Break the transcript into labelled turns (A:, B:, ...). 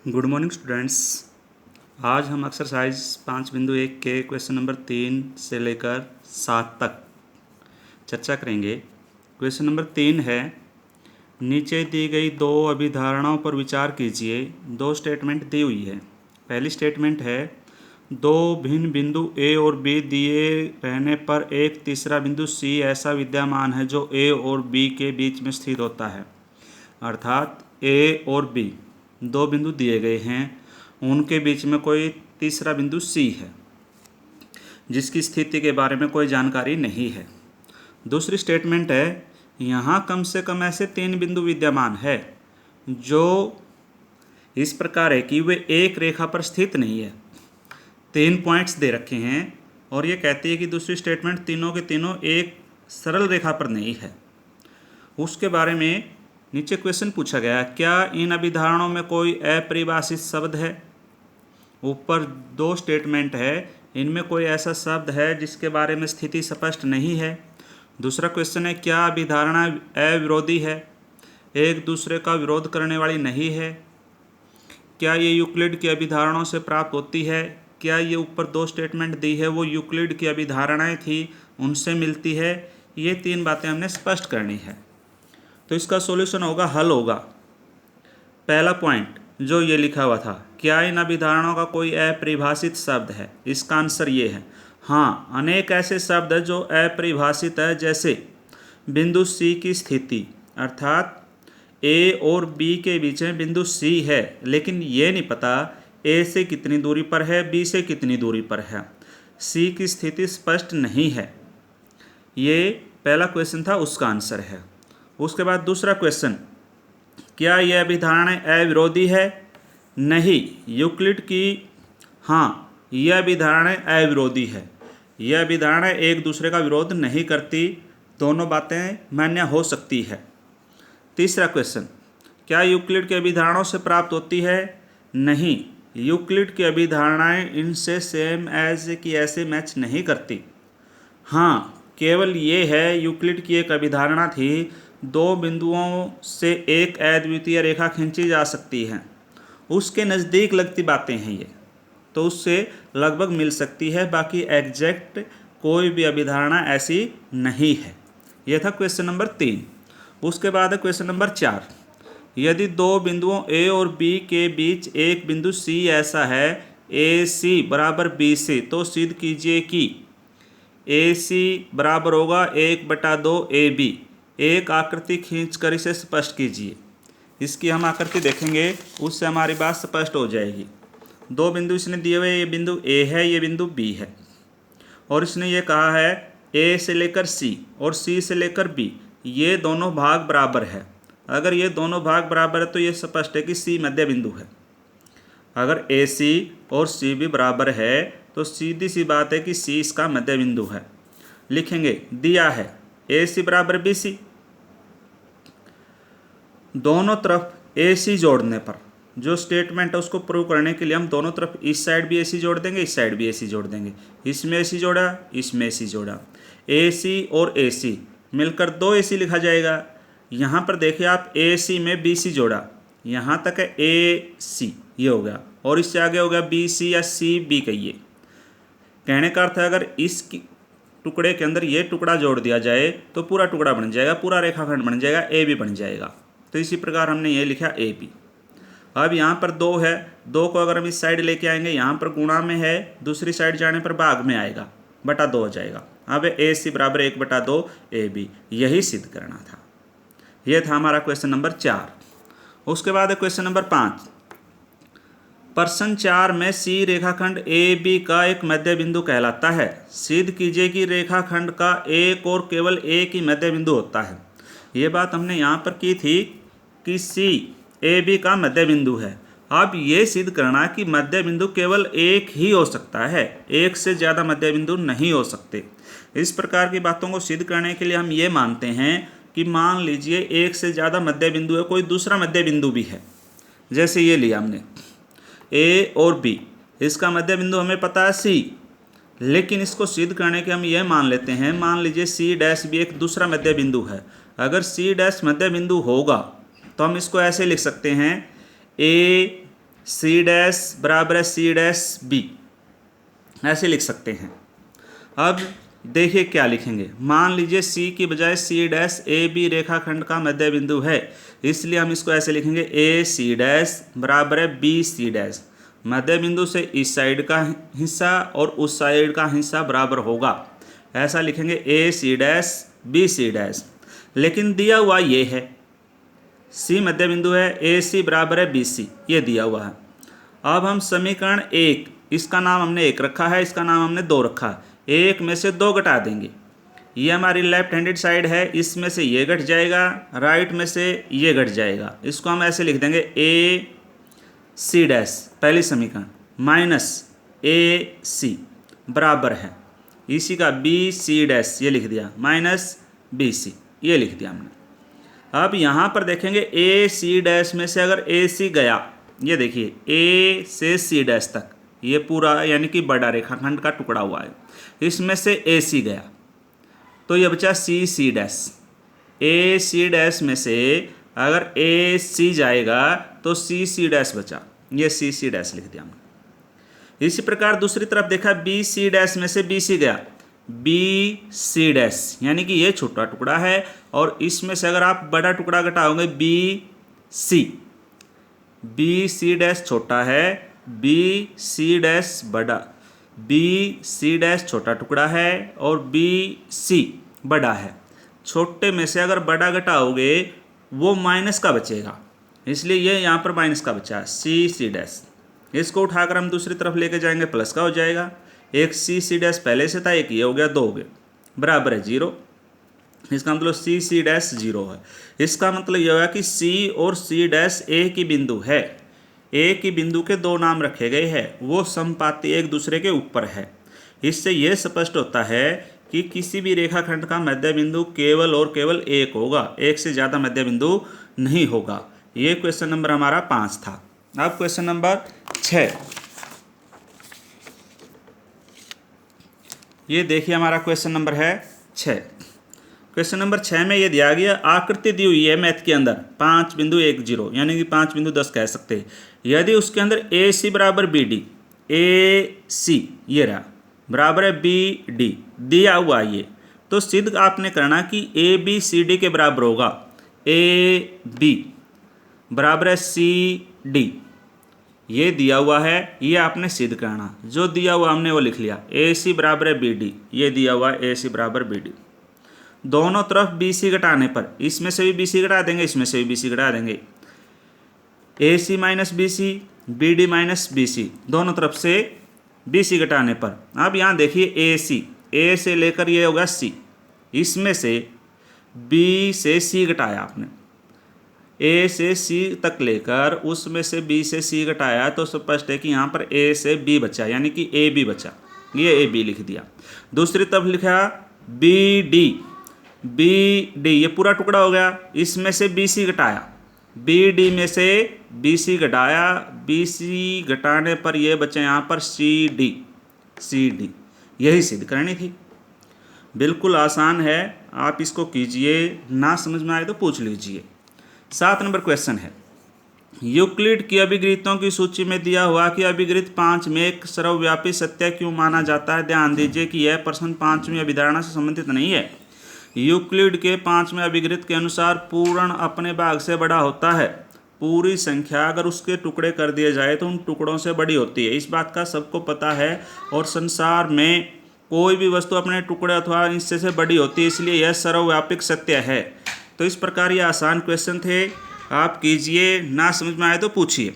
A: Good morning students. आज हम exercise 5.1 के क्वेश्चन नंबर 3 से लेकर 7 तक चर्चा करेंगे। क्वेश्चन नंबर 3 है, नीचे दी गई दो अभिधारणाओं पर विचार कीजिए। दो स्टेटमेंट दी हुई है। पहली स्टेटमेंट है, दो भिन्न बिंदु ए और बी दिए रहने पर एक तीसरा बिंदु सी ऐसा विद्यमान है जो ए और बी के बीच में स्थित होता है। अर्थात ए और बी दो बिंदु दिए गए हैं, उनके बीच में कोई तीसरा बिंदु सी है जिसकी स्थिति के बारे में कोई जानकारी नहीं है। दूसरी स्टेटमेंट है, यहाँ कम से कम ऐसे तीन बिंदु विद्यमान है जो इस प्रकार है कि वे एक रेखा पर स्थित नहीं है। 3 पॉइंट्स दे रखे हैं और ये कहती है कि दूसरी स्टेटमेंट तीनों के तीनों एक सरल रेखा पर नहीं है। उसके बारे में नीचे क्वेश्चन पूछा गया, क्या इन अभिधारणाओं में कोई अपरिभाषित शब्द है। ऊपर दो स्टेटमेंट है, इनमें कोई ऐसा शब्द है जिसके बारे में स्थिति स्पष्ट नहीं है। दूसरा क्वेश्चन है, क्या अभिधारणा अविरोधी है, एक दूसरे का विरोध करने वाली नहीं है। क्या ये यूक्लिड की अभिधारणाओं से प्राप्त होती है। क्या ये ऊपर दो स्टेटमेंट दी है वो यूक्लिड की अभिधारणाएं थी, उनसे मिलती है। ये तीन बातें हमने स्पष्ट करनी है। तो इसका सॉल्यूशन होगा, हल होगा। पहला पॉइंट जो ये लिखा हुआ था, क्या इन अभिधारणाओं का कोई अपरिभाषित शब्द है। इसका आंसर ये है, हाँ, अनेक ऐसे शब्द है जो अपरिभाषित है, जैसे बिंदु सी की स्थिति, अर्थात ए और बी के बीच में बिंदु सी है, लेकिन ये नहीं पता ए से कितनी दूरी पर है, बी से कितनी दूरी पर है। सी की स्थिति स्पष्ट नहीं है। ये पहला क्वेश्चन था, उसका आंसर है। उसके बाद दूसरा क्वेश्चन, क्या यह अभिधारणा अविरोधी है। नहीं, यूक्लिड की, हाँ, यह अभिधारणा अविरोधी है। यह अभिधारणा एक दूसरे का विरोध नहीं करती, दोनों बातें मान्य हो सकती है। तीसरा क्वेश्चन, क्या यूक्लिड की अभिधारणाओं से प्राप्त होती है। नहीं, यूक्लिड की अभिधारणाएं इनसे सेम एज की ऐसे मैच नहीं करती। हाँ, केवल ये है, यूक्लिड की एक अभिधारणा थी, दो बिंदुओं से एक अद्वितीय रेखा खींची जा सकती है, उसके नज़दीक लगती बातें हैं ये, तो उससे लगभग मिल सकती है, बाकी एग्जैक्ट कोई भी अभिधारणा ऐसी नहीं है। यह था क्वेश्चन नंबर 3। उसके बाद है क्वेश्चन नंबर 4, यदि दो बिंदुओं ए और बी के बीच एक बिंदु सी ऐसा है, ए सी बराबर बी सी, तो सिद्ध कीजिए कि ए सी बराबर होगा 1/2 ए बी। एक आकृति खींचकर इसे स्पष्ट कीजिए। इसकी हम आकृति देखेंगे, उससे हमारी बात स्पष्ट हो जाएगी। दो बिंदु इसने दिए हुए, ये बिंदु ए है, ये बिंदु बी है, और इसने ये कहा है ए से लेकर सी और सी से लेकर बी, ये दोनों भाग बराबर है। अगर ये दोनों भाग बराबर है तो ये स्पष्ट है कि सी मध्य बिंदु है। अगर ए सी और सी भी बराबर है तो सीधी सी बात है कि सी इसका मध्य बिंदु है। लिखेंगे, दिया है ए सी बराबर बी सी, दोनों तरफ ए सी जोड़ने पर जो स्टेटमेंट है उसको प्रूव करने के लिए हम दोनों तरफ इस साइड भी ए सी जोड़ देंगे, इस साइड भी ए सी जोड़ देंगे। इसमें ए सी जोड़ा, इसमें ए सी जोड़ा, ए सी और ए सी मिलकर 2 ए सी लिखा जाएगा। यहाँ पर देखिए आप, ए सी में बी सी जोड़ा, यहाँ तक है ए सी, ये हो गया, और इससे आगे हो गया बी सी या सी बी कहिए। कहने का अर्थ है, अगर इस टुकड़े के अंदर ये टुकड़ा जोड़ दिया जाए तो पूरा टुकड़ा बन जाएगा, पूरा रेखाखंड बन जाएगा, ए बी बन जाएगा। तो इसी प्रकार हमने ये लिखा ए बी। अब यहाँ पर 2 है, 2 को अगर हम इस साइड लेके आएंगे, यहाँ पर गुणा में है, दूसरी साइड जाने पर भाग में आएगा, बटा 2 हो जाएगा। अब ए सी बराबर 1/2 ए बी, यही सिद्ध करना था। यह था हमारा क्वेश्चन नंबर 4। उसके बाद है क्वेश्चन नंबर 5। प्रश्न 4 में सी रेखाखंड ए बी का एक मध्य बिंदु कहलाता है। सिद्ध कीजिए कि रेखाखंड का एक और केवल एक ही मध्य बिंदु होता है। ये बात हमने यहाँ पर की थी कि सी ए बी का मध्य बिंदु है। अब ये सिद्ध करना कि मध्य बिंदु केवल एक ही हो सकता है, एक से ज़्यादा मध्य बिंदु नहीं हो सकते। इस प्रकार की बातों को सिद्ध करने के लिए हम ये मानते हैं कि मान लीजिए एक से ज़्यादा मध्य बिंदु है, कोई दूसरा मध्य बिंदु भी है, जैसे ये लिया हमने ए और बी, इसका मध्य बिंदु हमें पता है सी, लेकिन इसको सिद्ध करने के हम यह मान लेते हैं, मान लीजिए सी डैश भी एक दूसरा मध्य बिंदु है। अगर सी डैश मध्य बिंदु होगा तो हम इसको ऐसे लिख सकते हैं, ए सी डैश बराबर है सी डैश बी, ऐसे लिख सकते हैं। अब देखिए क्या लिखेंगे। मान लीजिए सी की बजाय सी डैश ए बी रेखाखंड का मध्य बिंदु है, इसलिए हम इसको ऐसे लिखेंगे ए सी डैश बराबर है बी सी डैश। मध्य बिंदु से इस साइड का हिस्सा और उस साइड का हिस्सा बराबर होगा, ऐसा लिखेंगे a c dash b c dash. लेकिन दिया हुआ ये है, सी मध्य बिंदु है, ए सी बराबर है बी सी, ये दिया हुआ है। अब हम समीकरण 1, इसका नाम हमने 1 रखा है, इसका नाम हमने 2 रखा है, 1 में से 2 घटा देंगे। ये हमारी लेफ्ट हैंडेड साइड है, इसमें से ये घट जाएगा, राइट में से ये घट जाएगा। इसको हम ऐसे लिख देंगे ए सी डैश पहली समीकरण माइनस ए सी बराबर है इसी का बी सी डैश, ये लिख दिया, माइनस बी सी, ये लिख दिया हमने। अब यहाँ पर देखेंगे ए सी डैश में से अगर ए सी गया, ये देखिए ए से सी डैश तक ये पूरा यानी कि बड़ा रेखाखंड का टुकड़ा हुआ है, इसमें से ए सी गया तो ये बचा सी सी डैश। ए सी डैश में से अगर ए सी जाएगा तो सी सी डैश बचा, ये सी सी डैश लिख दिया हमने। इसी प्रकार दूसरी तरफ देखा बी सी डैश में से बी सी गया, बी सी डैश यानी कि ये छोटा टुकड़ा है और इसमें से अगर आप बड़ा टुकड़ा घटाओगे बी सी डैश छोटा है, बी सी डैश बड़ा, बी सी डैश छोटा टुकड़ा है और बी सी बड़ा है। छोटे में से अगर बड़ा घटाओगे वो माइनस का बचेगा, इसलिए ये यहाँ पर माइनस का बचा, सी सी डैश। इसको उठाकर हम दूसरी तरफ लेके जाएंगे, प्लस का हो जाएगा। एक सी सी डैश पहले से था, एक ये हो गया, 2 हो गए, बराबर है 0। इसका मतलब सी सी डैश 0 है। इसका मतलब यह हुआ कि सी और सी डैश एक ही बिंदु है, एक ही बिंदु के 2 नाम रखे गए हैं, वो समपाती एक दूसरे के ऊपर है। इससे यह स्पष्ट होता है कि किसी भी रेखाखंड का मध्य बिंदु केवल और केवल एक होगा, एक से ज़्यादा मध्य बिंदु नहीं होगा। ये क्वेश्चन नंबर हमारा 5 था। अब क्वेश्चन नंबर 6, ये देखिए हमारा क्वेश्चन नंबर है 6। क्वेश्चन नंबर 6 में ये दिया गया आकृति दी हुई है मैथ के अंदर 5 बिंदु 1 0 यानी कि 5 बिंदु 10 कह सकते हैं। यदि उसके अंदर ए सी बराबर बी डी, ए सी ये रहा बराबर है बी डी दिया हुआ ये, तो सिद्ध आपने करना कि ए बी सी डी के बराबर होगा, ए बी बराबर है सी डी, ये दिया हुआ है, ये आपने सिद्ध करना। जो दिया हुआ हमने वो लिख लिया, ए सी बराबर है बी डी, ये दिया हुआ है ए सी बराबर बी डी। दोनों तरफ बी सी घटाने पर इसमें से भी बी सी घटा देंगे, इसमें से भी बी सी घटा देंगे, a c minus b c, b d minus b c, दोनों तरफ से बी सी घटाने पर। अब यहाँ देखिए ए सी, ए से लेकर ये होगा सी, इसमें से बी से सी घटाया आपने, ए से सी तक लेकर उसमें से बी से सी घटाया तो स्पष्ट है कि यहाँ पर ए से बी बचा यानी कि ए बी बचा, ये ए बी लिख दिया। दूसरी तरफ लिखा बी डी, बी डी ये पूरा टुकड़ा हो गया, इसमें से बी सी घटाया, बी डी में से बी सी घटाया, बी सी घटाने पर ये बचे यहाँ पर सी डी, सी डी, यही सिद्ध करनी थी। बिल्कुल आसान है, आप इसको कीजिए, ना समझ में आए तो पूछ लीजिए। 7 नंबर क्वेश्चन है, यूक्लिड की अभिगृहितों की सूची में दिया हुआ कि अभिगृहित 5 में एक सर्वव्यापी सत्य क्यों माना जाता है। ध्यान दीजिए कि यह प्रश्न 5वीं अभिधारणा से संबंधित नहीं है। यूक्लिड के 5वें अभिगृहित के अनुसार पूर्ण अपने भाग से बड़ा होता है। पूरी संख्या अगर उसके टुकड़े कर दिए जाए तो उन टुकड़ों से बड़ी होती है, इस बात का सबको पता है। और संसार में कोई भी वस्तु अपने टुकड़े अथवा हिस्से से बड़ी होती है, इसलिए यह सर्वव्यापक सत्य है। तो इस प्रकार ये आसान क्वेश्चन थे, आप कीजिए, ना समझ में आए तो पूछिए।